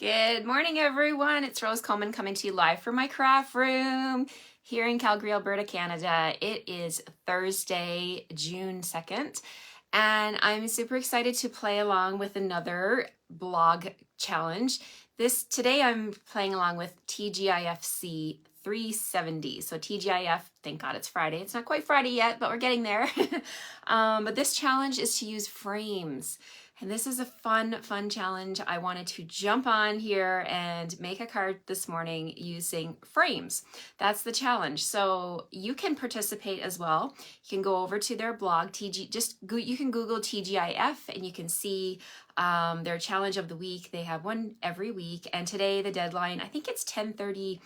Good morning, everyone. It's Rose Coleman coming to you live from my craft room here in Calgary, Alberta, Canada. It is Thursday, June 2nd, and I'm super excited to play along with another blog challenge. Today I'm playing along with TGIFC 370. So TGIF, thank God it's Friday. It's not quite Friday yet, but we're getting there. But this challenge is to use frames. And this is a fun challenge. I wanted to jump on here and make a card this morning using frames. That's the challenge. So you can participate as well. You can go over to their blog, you can Google TGIF and you can see their challenge of the week. They have one every week. And today the deadline, I think it's 10:30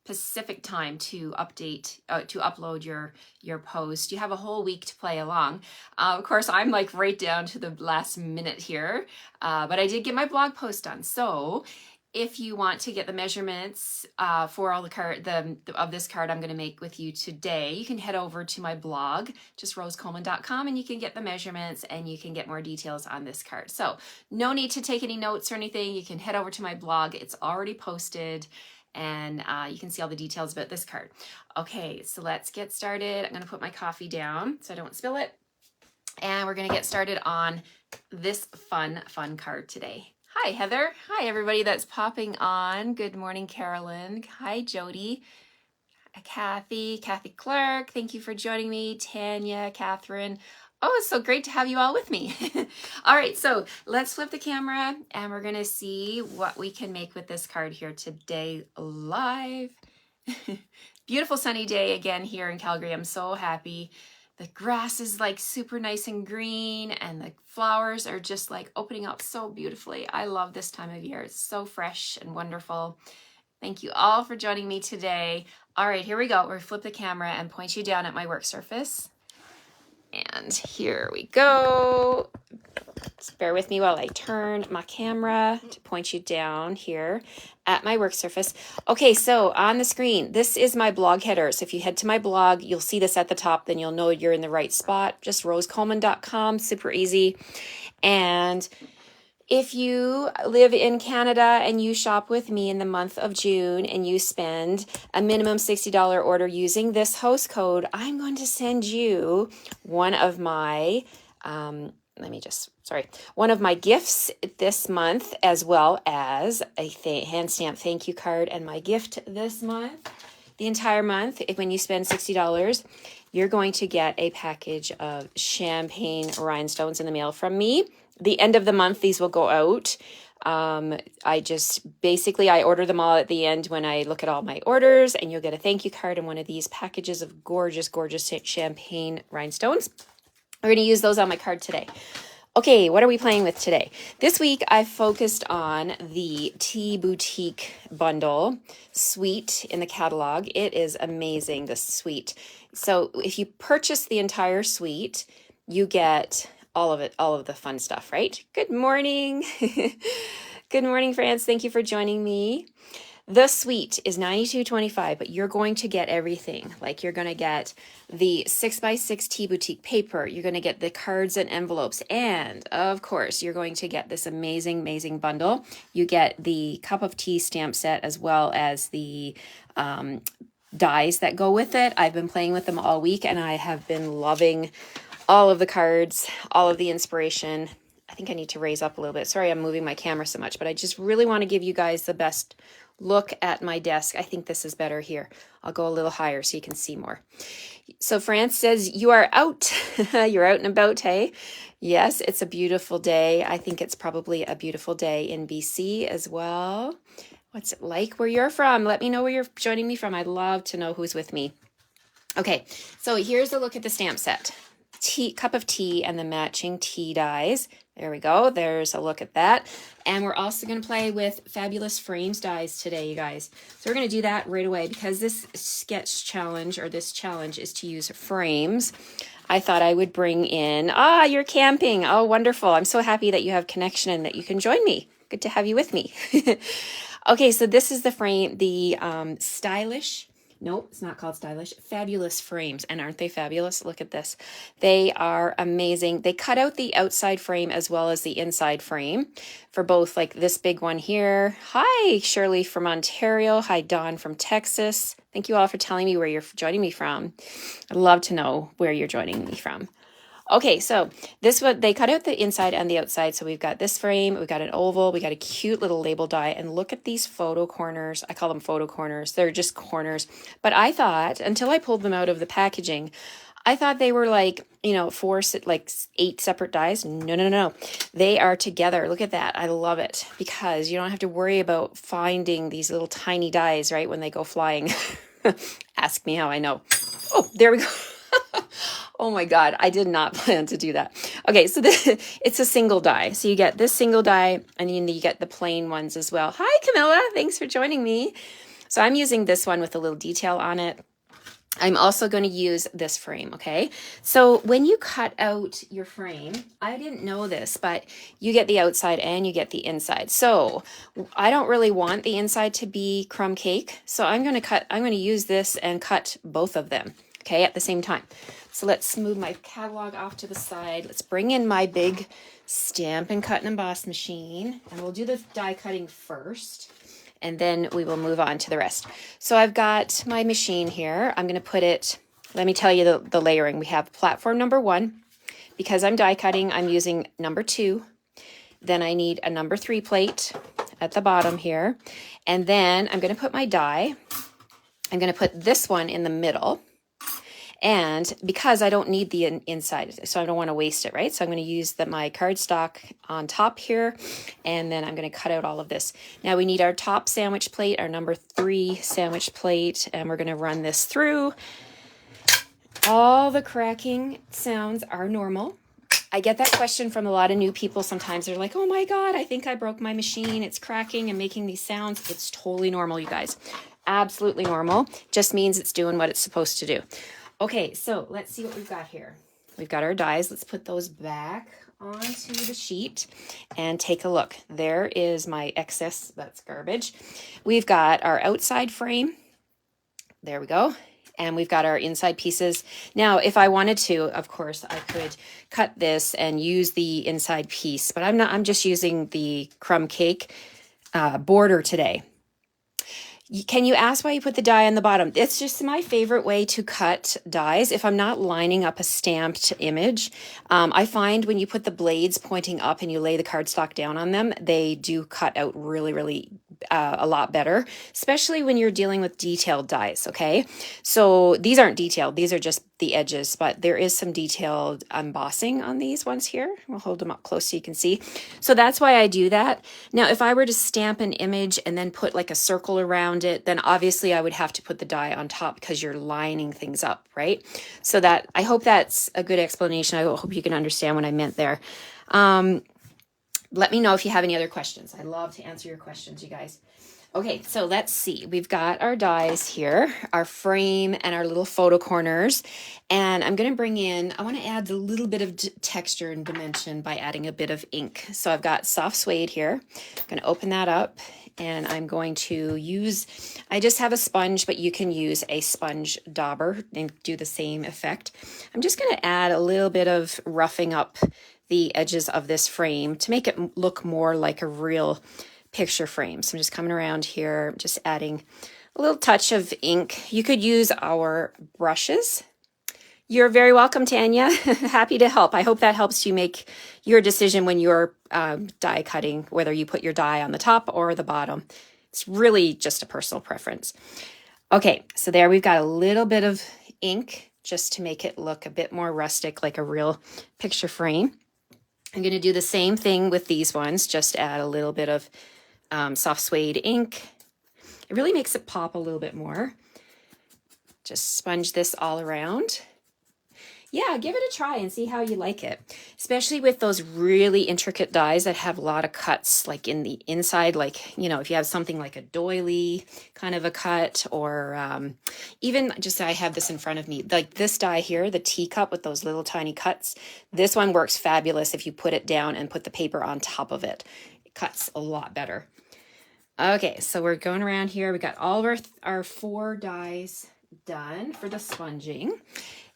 Pacific time to upload your post. You have a whole week to play along. Of course, I'm like right down to the last minute here, but I did get my blog post done. So if you want to get the measurements for all of this card I'm going to make with you today, you can head over to my blog, just rosecoleman.com, and you can get the measurements and you can get more details on this card. So no need to take any notes or anything. You can head over to my blog. It's already posted. And you can see all the details about this card. Okay, so let's get started. I'm gonna put my coffee down so I don't spill it. And we're gonna get started on this fun card today. Hi, Heather. Hi, everybody that's popping on. Good morning, Carolyn. Hi, Jody. Kathy Clark, thank you for joining me. Tanya, Catherine. Oh, it's so great to have you all with me. All right, so let's flip the camera and we're gonna see what we can make with this card here today live. Beautiful sunny day again here in Calgary. I'm so happy. The grass is like super nice and green and the flowers are just like opening up so beautifully. I love this time of year. It's so fresh and wonderful. Thank you all for joining me today. All right, here we go. We'll flip the camera and point you down at my work surface. And here we go. Just bear with me while I turn my camera to point you down here at my work surface. Okay, so on the screen, this is my blog header. So if you head to my blog, you'll see this at the top, then you'll know you're in the right spot. Just rosecoleman.com, super easy. And if you live in Canada and you shop with me in the month of June and you spend a minimum $60 order using this host code, I'm going to send you one of my, one of my gifts this month, as well as a hand stamp thank you card. And my gift this month, the entire month, when you spend $60, you're going to get a package of champagne rhinestones in the mail from me. The end of the month, these will go out. I order them all at the end when I look at all my orders, and you'll get a thank you card and one of these packages of gorgeous champagne rhinestones. We're going to use those on my card today. Okay, what are we playing with today? This week, I've focused on the Tea Boutique bundle suite in the catalog. It is amazing, this suite. So if you purchase the entire suite, you get all of the fun stuff, right? Good morning. Good morning, France. Thank you for joining me. The suite is $92.25, but you're going to get everything. Like you're going to get the 6x6 Tea Boutique paper. You're going to get the cards and envelopes. And of course, you're going to get this amazing bundle. You get the cup of tea stamp set as well as the dies that go with it. I've been playing with them all week and I have been loving all of the cards, all of the inspiration. I think I need to raise up a little bit. Sorry, I'm moving my camera so much, but I just really want to give you guys the best look at my desk. I think this is better here. I'll go a little higher so you can see more. So France says, you are out. You're out and about, hey? Yes, it's a beautiful day. I think it's probably a beautiful day in BC as well. What's it like where you're from? Let me know where you're joining me from. I'd love to know who's with me. Okay, so here's a look at the stamp set. Cup of tea and the matching tea dies. There we go. There's a look at that. And we're also going to play with Fabulous Frames dies today, you guys. So we're going to do that right away because this sketch challenge or this challenge is to use frames. I thought I would bring in, you're camping. Oh, wonderful. I'm so happy that you have connection and that you can join me. Good to have you with me. Okay, so this is the frame, the stylish Nope, it's not called Stylish. Fabulous Frames. And aren't they fabulous? Look at this. They are amazing. They cut out the outside frame as well as the inside frame for both, like this big one here. Hi, Shirley from Ontario. Hi, Dawn from Texas. Thank you all for telling me where you're joining me from. I'd love to know where you're joining me from. Okay, so this one, they cut out the inside and the outside. So we've got this frame, we've got an oval, we got a cute little label die, and look at these photo corners. I call them photo corners. They're just corners. But I thought, until I pulled them out of the packaging, I thought they were like, you know, like 8 separate dies. No, no, no, no. They are together. Look at that. I love it because you don't have to worry about finding these little tiny dies, right, when they go flying. Ask me how I know. Oh, there we go. Oh my God, I did not plan to do that. Okay, so it's a single die. So you get this single die and then you get the plain ones as well. Hi, Camilla. Thanks for joining me. So I'm using this one with a little detail on it. I'm also going to use this frame, okay? So when you cut out your frame, I didn't know this, but you get the outside and you get the inside. So I don't really want the inside to be crumb cake. So I'm going to use this and cut both of them, okay, at the same time. So let's move my catalog off to the side. Let's bring in my big Stampin' Cut and Emboss machine, and we'll do the die cutting first, and then we will move on to the rest. So I've got my machine here. I'm going to put it, let me tell you the layering. We have platform number 1. Because I'm die cutting, I'm using number 2. Then I need a number 3 plate at the bottom here. And then I'm going to put my die. I'm going to put this one in the middle. And because I don't need the inside, so I don't want to waste it, right? So I'm going to use my cardstock on top here, and then I'm going to cut out all of this. Now we need our top sandwich plate, our number 3 sandwich plate, and we're going to run this through. All the cracking sounds are normal. I get that question from a lot of new people. Sometimes they're like, oh my God, I think I broke my machine. It's cracking and making these sounds. It's totally normal, you guys. Absolutely normal. Just means it's doing what it's supposed to do. Okay, so let's see what we've got here. We've got our dies. Let's put those back onto the sheet and take a look. There is my excess. That's garbage. We've got our outside frame. There we go. And we've got our inside pieces. Now, if I wanted to, of course, I could cut this and use the inside piece, but I'm just using the crumb cake border today. Can you ask why you put the die on the bottom? It's just my favorite way to cut dies. If I'm not lining up a stamped image, I find when you put the blades pointing up and you lay the cardstock down on them, they do cut out really, really a lot better, especially when you're dealing with detailed dies, okay? So these aren't detailed. These are just the edges, but there is some detailed embossing on these ones here. We'll hold them up close so you can see. So that's why I do that. Now, if I were to stamp an image and then put like a circle around it, then obviously I would have to put the die on top because you're lining things up, right? So that, I hope that's a good explanation. I hope you can understand what I meant there. Let me know if you have any other questions. I love to answer your questions, you guys. Okay, so let's see. We've got our dies here, our frame and our little photo corners. And I'm going to bring in, I want to add a little bit of texture and dimension by adding a bit of ink. So I've got soft suede here. I'm going to open that up and I'm going to use, I just have a sponge, but you can use a sponge dauber and do the same effect. I'm just going to add a little bit of roughing up the edges of this frame to make it look more like a real picture frame. So I'm just coming around here, just adding a little touch of ink. You could use our brushes. You're very welcome, Tanya. Happy to help. I hope that helps you make your decision when you're die cutting, whether you put your die on the top or the bottom. It's really just a personal preference. Okay, so there we've got a little bit of ink just to make it look a bit more rustic, like a real picture frame. I'm going to do the same thing with these ones, just add a little bit of soft suede ink. It really makes it pop a little bit more. Just sponge this all around. Yeah, give it a try and see how you like it, especially with those really intricate dies that have a lot of cuts, like in the inside, like, you know, if you have something like a doily kind of a cut, or even just, I have this in front of me, like this die here, the teacup with those little tiny cuts. This one works fabulous if you put it down and put the paper on top of it. It cuts a lot better. Okay, so we're going around here. We got all of our 4 dies done for the sponging.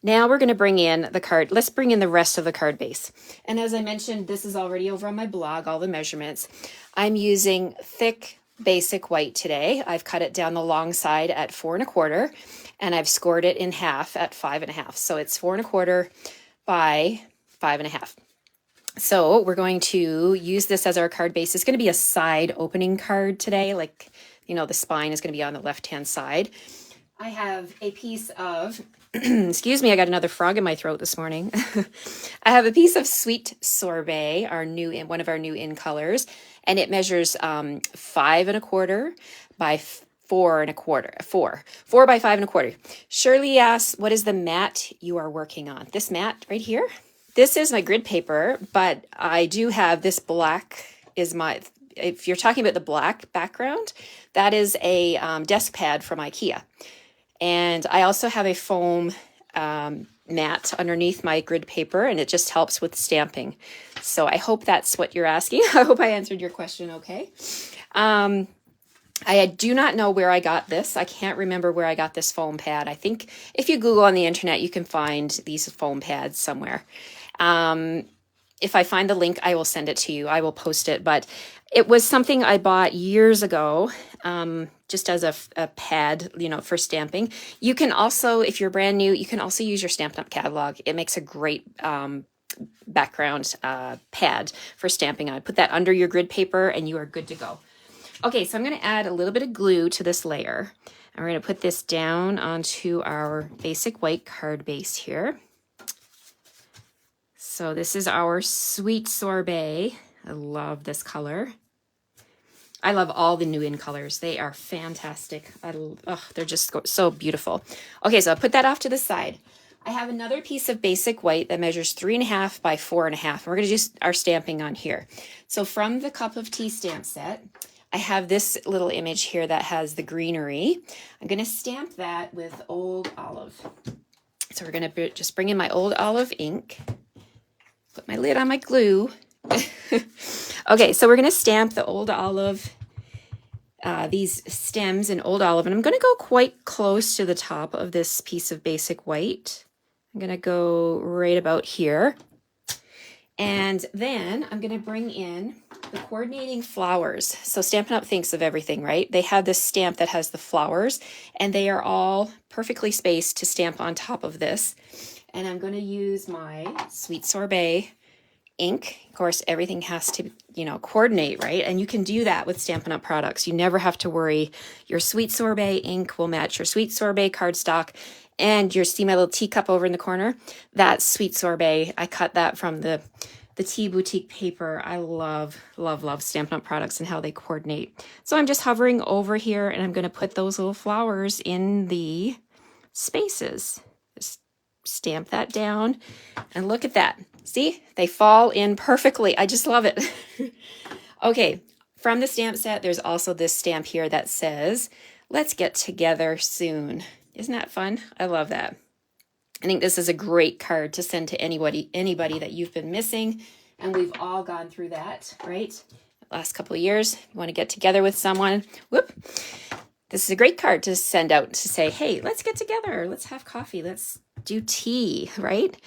Now we're going to bring in the card. Let's bring in the rest of the card base. And as I mentioned, this is already over on my blog, all the measurements. I'm using thick basic white today. I've cut it down the long side at 4 1/4, and I've scored it in half at 5 1/2. So it's 4 1/4 by 5 1/2. So we're going to use this as our card base. It's going to be a side opening card today. Like, you know, the spine is going to be on the left-hand side. I have a piece of, excuse me, I got another frog in my throat this morning. I have a piece of Sweet Sorbet, one of our new in colors, and it measures 5 1/4 by 4 1/4, 4 by 5 1/4. Shirley asks, what is the mat you are working on? This mat right here? This is my grid paper, but I do have this black is my, if you're talking about the black background, that is a desk pad from IKEA. And I also have a foam mat underneath my grid paper, and it just helps with stamping. So I hope that's what you're asking. I hope I answered your question okay. I do not know where I got this. I can't remember where I got this foam pad. I think if you Google on the internet, you can find these foam pads somewhere. If I find the link, I will send it to you. I will post it, but it was something I bought years ago, just as a pad, you know, for stamping. You can also, if you're brand new, you can also use your Stampin' Up! Catalog. It makes a great background pad for stamping on. Put that under your grid paper and you are good to go. Okay, so I'm going to add a little bit of glue to this layer. And we're going to put this down onto our basic white card base here. So this is our Sweet Sorbet. I love this color. I love all the new in colors. They are fantastic. They're just so beautiful. Okay, so I'll put that off to the side. I have another piece of basic white that measures 3 1/2 by 4 1/2. We're going to do our stamping on here. So from the Cup of Tea stamp set, I have this little image here that has the greenery. I'm going to stamp that with Old Olive. So we're going to just bring in my Old Olive ink. Put my lid on my glue. Okay, so we're going to stamp the Old Olive, these stems in Old Olive, and I'm going to go quite close to the top of this piece of basic white. I'm going to go right about here. And then I'm going to bring in the coordinating flowers. So Stampin' Up! Thinks of everything, right? They have this stamp that has the flowers, and they are all perfectly spaced to stamp on top of this. And I'm going to use my Sweet Sorbet ink. Of course, everything has to, you know, coordinate, right? And you can do that with Stampin' Up! Products. You never have to worry. Your Sweet Sorbet ink will match your Sweet Sorbet cardstock. And you see my little teacup over in the corner? That's Sweet Sorbet. I cut that from the Tea Boutique paper. I love, love, love Stampin' Up! Products and how they coordinate. So I'm just hovering over here, and I'm going to put those little flowers in the spaces. Just stamp that down, and look at that. See? They fall in perfectly. I just love it. Okay, from the stamp set, there's also this stamp here that says, "Let's get together soon." Isn't that fun? I love that. I think this is a great card to send to anybody that you've been missing, and we've all gone through that, right? Last couple of years, you want to get together with someone, whoop. This is a great card to send out to say, hey, let's get together. Let's have coffee. Let's do tea, right?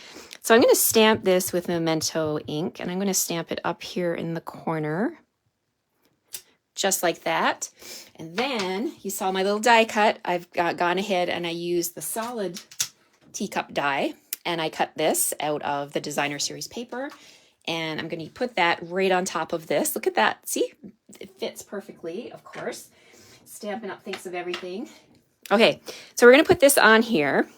So I'm going to stamp this with Memento ink, and I'm going to stamp it up here in the corner, just like that. And then you saw my little die cut. I've gone ahead and I used the solid teacup die, and I cut this out of the Designer Series paper, and I'm going to put that right on top of this. Look at that. See? It fits perfectly, of course. Stampin' Up! Thinks of everything. Okay, so we're going to put this on here,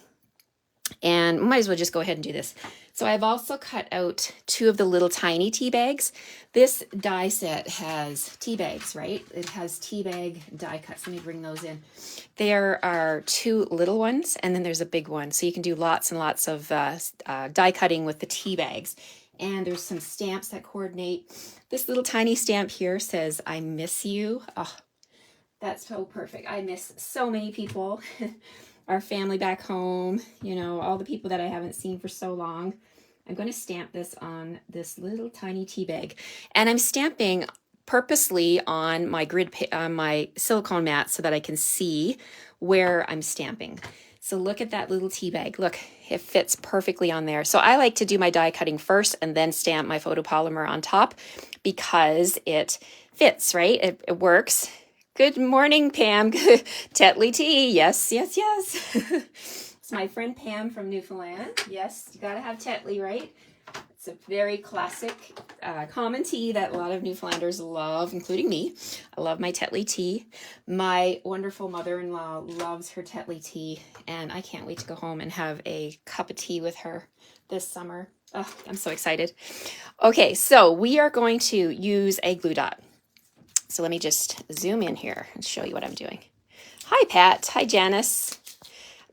and we might as well just go ahead and do this. So I've also cut out 2 of the little tiny tea bags. This die set has tea bags, right? It has tea bag die cuts. Let me bring those in. There are 2 little ones, and then there's a big one. So you can do lots and lots of die cutting with the tea bags. And there's some stamps that coordinate. This little tiny stamp here says, "I miss you." Oh, that's so perfect. I miss so many people. Our family back home, you know, all the people that I haven't seen for so long. I'm going to stamp this on this little tiny tea bag. And I'm stamping purposely on my my silicone mat so that I can see where I'm stamping. So look at that little tea bag. Look, it fits perfectly on there. So I like to do my die cutting first and then stamp my photopolymer on top because it fits, right? It works. Good morning, Pam. Tetley tea. Yes, yes, yes. It's my friend Pam from Newfoundland. Yes, you gotta have Tetley, right? It's a very classic, common tea that a lot of Newfoundlanders love, including me. I love my Tetley tea. My wonderful mother-in-law loves her Tetley tea, and I can't wait to go home and have a cup of tea with her this summer. Oh, I'm so excited. Okay, so we are going to use a glue dot. So let me just zoom in here and show you what I'm doing. Hi, Pat. Hi, Janice.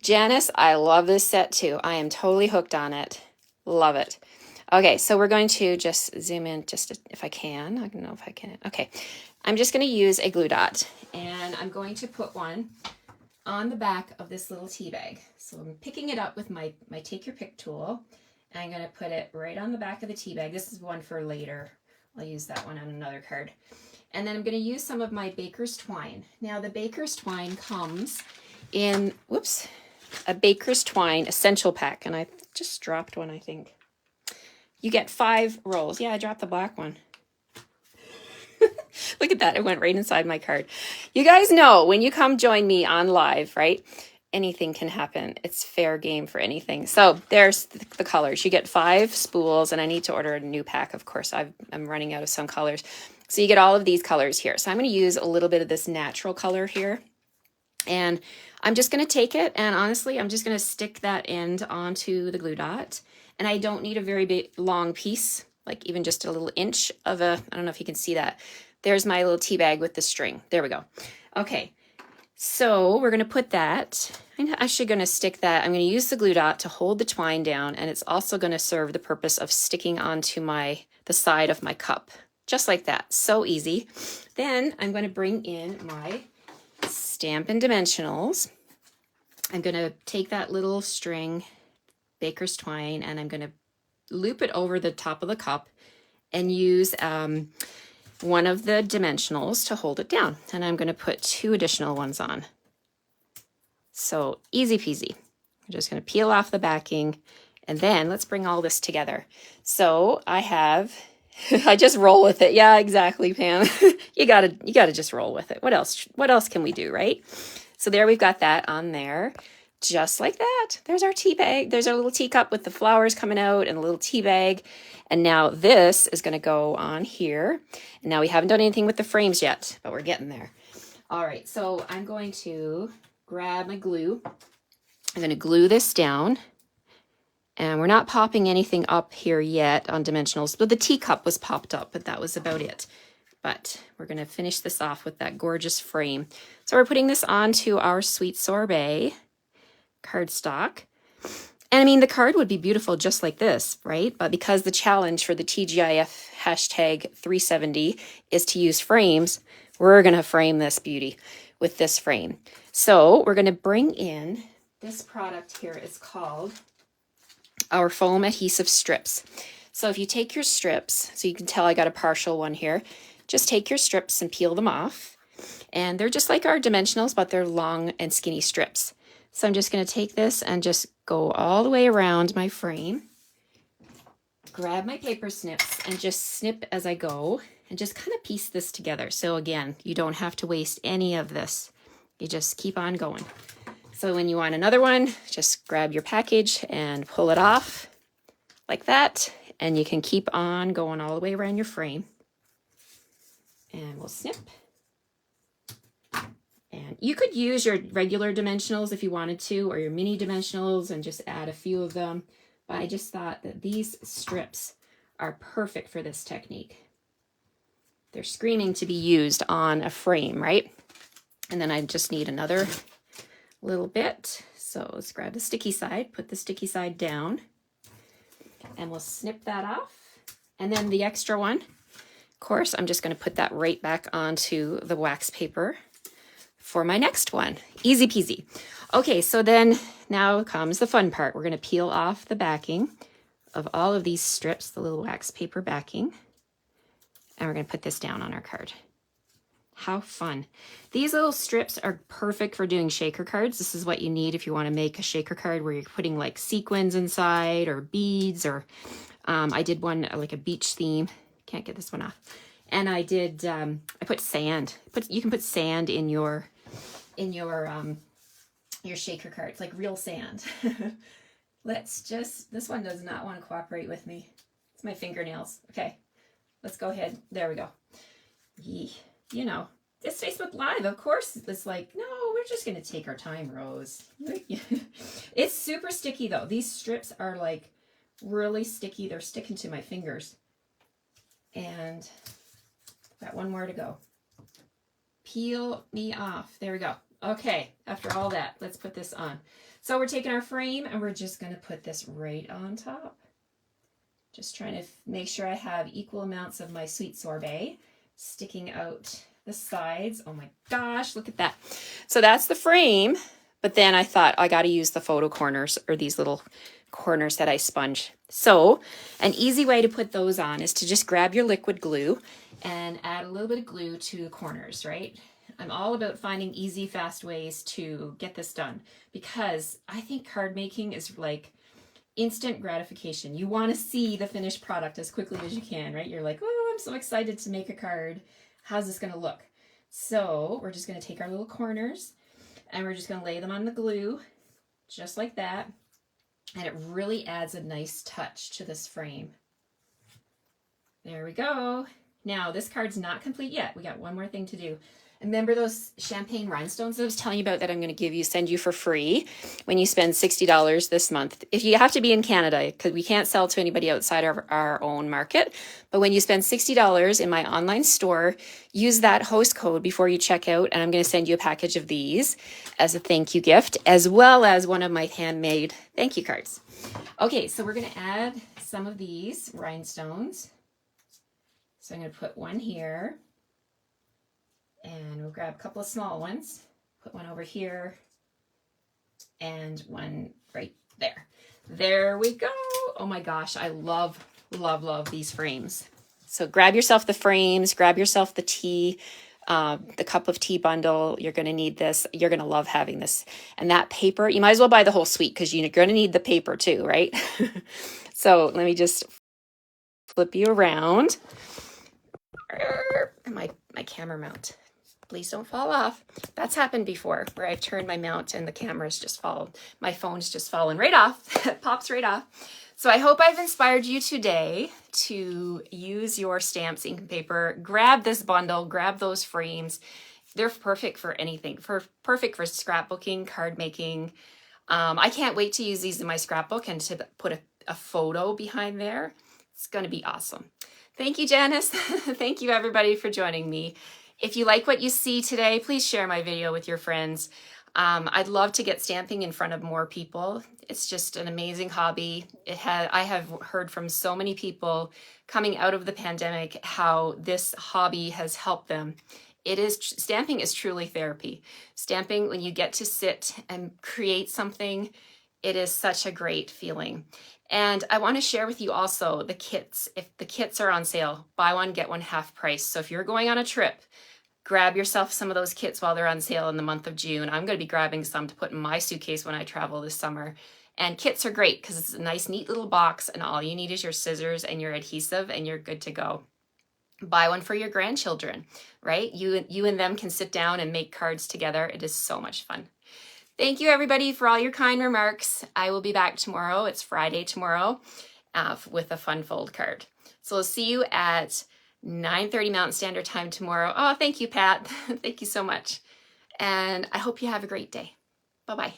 Janice, I love this set too. I am totally hooked on it. Love it. Okay, so we're going to just zoom in just if I can. I don't know if I can. Okay, I'm just going to use a glue dot, and I'm going to put one on the back of this little tea bag. So I'm picking it up with my Take Your Pick tool, and I'm going to put it right on the back of the tea bag. This is one for later. I'll use that one on another card. And then I'm going to use some of my Baker's Twine. Now the Baker's Twine comes in, whoops, a Baker's Twine essential pack, and I just dropped one, I think. You get 5 rolls. Yeah, I dropped the black one. Look at that. It went right inside my card. You guys know when you come join me on live, right? Anything can happen. It's fair game for anything. So there's the colors. You get 5 spools, and I need to order a new pack. Of course, I'm running out of some colors. So you get all of these colors here. So I'm going to use a little bit of this natural color here. And I'm just going to take it, and honestly, I'm just going to stick that end onto the glue dot. And I don't need a very big, long piece, like even just a little inch of a, I don't know if you can see that. There's my little tea bag with the string. There we go. Okay, so we're going to put that, I'm actually going to stick that, I'm going to use the glue dot to hold the twine down, and it's also going to serve the purpose of sticking onto the side of my cup, just like that. So easy. Then I'm going to bring in my Stampin' Dimensionals. I'm going to take that little string, Baker's Twine, and I'm going to loop it over the top of the cup and use one of the dimensionals to hold it down. And I'm going to put 2 additional ones on. So easy peasy. I'm just going to peel off the backing, and then let's bring all this together. So I have, I just roll with it. Yeah, exactly, Pam. you gotta just roll with it. What else can we do, right? So there we've got that on there. Just like that. There's our tea bag. There's our little teacup with the flowers coming out and a little tea bag. And now this is going to go on here. And now we haven't done anything with the frames yet, but we're getting there. All right, so I'm going to grab my glue. I'm going to glue this down. And we're not popping anything up here yet on dimensionals, but the teacup was popped up, but that was about it. But we're going to finish this off with that gorgeous frame. So we're putting this onto our Sweet Sorbet cardstock. And I mean, the card would be beautiful just like this, right? But because the challenge for the TGIF hashtag 370 is to use frames, we're going to frame this beauty with this frame. So we're going to bring in this product here. It's called our foam adhesive strips. So if you take your strips, so you can tell I got a partial one here, just take your strips and peel them off. And they're just like our dimensionals, but they're long and skinny strips. So I'm just going to take this and just go all the way around my frame, grab my paper snips, and just snip as I go, and just kind of piece this together. So again, you don't have to waste any of this. You just keep on going. So when you want another one, just grab your package and pull it off like that, and you can keep on going all the way around your frame. And we'll snip. And you could use your regular dimensionals if you wanted to, or your mini dimensionals, and just add a few of them. But I just thought that these strips are perfect for this technique. They're screaming to be used on a frame, right? And then I just need another little bit. So let's grab the sticky side, put the sticky side down, and we'll snip that off. And then the extra one, of course, I'm just going to put that right back onto the wax paper for my next one. Easy peasy. Okay, so then now comes the fun part. We're going to peel off the backing of all of these strips, the little wax paper backing. And we're going to put this down on our card. How fun. These little strips are perfect for doing shaker cards. This is what you need if you want to make a shaker card where you're putting like sequins inside or beads, or I did one like a beach theme. Can't get this one off. And I did, I put sand. You can put sand in your shaker cards, like real sand. This one does not want to cooperate with me. It's my fingernails. Okay, let's go ahead. There we go. You know, it's Facebook Live. Of course, it's like, no, we're just going to take our time, Rose. It's super sticky, though. These strips are, like, really sticky. They're sticking to my fingers. And got one more to go. Peel me off. There we go. Okay, after all that, let's put this on. So we're taking our frame, and we're just going to put this right on top. Just trying to make sure I have equal amounts of my sweet sorbet sticking out the sides. Oh my gosh, look at that. So that's the frame, but then I thought I got to use the photo corners, or these little corners that I sponge. So an easy way to put those on is to just grab your liquid glue and add a little bit of glue to the corners, right? I'm all about finding easy, fast ways to get this done, because I think card making is like instant gratification. You want to see the finished product as quickly as you can, right? You're like, oh, I'm so excited to make a card. How's this going to look? So we're just going to take our little corners and we're just going to lay them on the glue just like that. And it really adds a nice touch to this frame. There we go. Now this card's not complete yet. We got one more thing to do. Remember those champagne rhinestones that I was telling you about that I'm going to send you for free when you spend $60 this month? If you have to be in Canada, because we can't sell to anybody outside of our own market, but when you spend $60 in my online store, use that host code before you check out, and I'm going to send you a package of these as a thank you gift, as well as one of my handmade thank you cards. Okay, so we're going to add some of these rhinestones. So I'm going to put one here. And we'll grab a couple of small ones, put one over here, and one right there. There we go. Oh my gosh, I love, love, love these frames. So grab yourself the frames, grab yourself the tea, the cup of tea bundle. You're going to need this. You're going to love having this. And that paper, you might as well buy the whole suite because you're going to need the paper too, right? So let me just flip you around. My camera mount. Please don't fall off. That's happened before where I've turned my mount and the camera's just fallen. My phone's just fallen right off. It pops right off. So I hope I've inspired you today to use your stamps, ink and paper. Grab this bundle, grab those frames. They're perfect for anything. Perfect for scrapbooking, card making. I can't wait to use these in my scrapbook and to put a photo behind there. It's going to be awesome. Thank you, Janice. Thank you, everybody, for joining me. If you like what you see today, please share my video with your friends. I'd love to get stamping in front of more people. It's just an amazing hobby. I have heard from so many people coming out of the pandemic how this hobby has helped them. Stamping is truly therapy. Stamping, when you get to sit and create something, it is such a great feeling. And I want to share with you also the kits. If the kits are on sale, buy one, get one half price. So if you're going on a trip, grab yourself some of those kits while they're on sale in the month of June. I'm going to be grabbing some to put in my suitcase when I travel this summer. And kits are great because it's a nice, neat little box, and all you need is your scissors and your adhesive, and you're good to go. Buy one for your grandchildren, right? You and them can sit down and make cards together. It is so much fun. Thank you, everybody, for all your kind remarks. I will be back tomorrow. It's Friday tomorrow with a fun fold card. So we'll see you at 9:30 Mountain Standard Time tomorrow. Oh, thank you, Pat. Thank you so much. And I hope you have a great day. Bye-bye.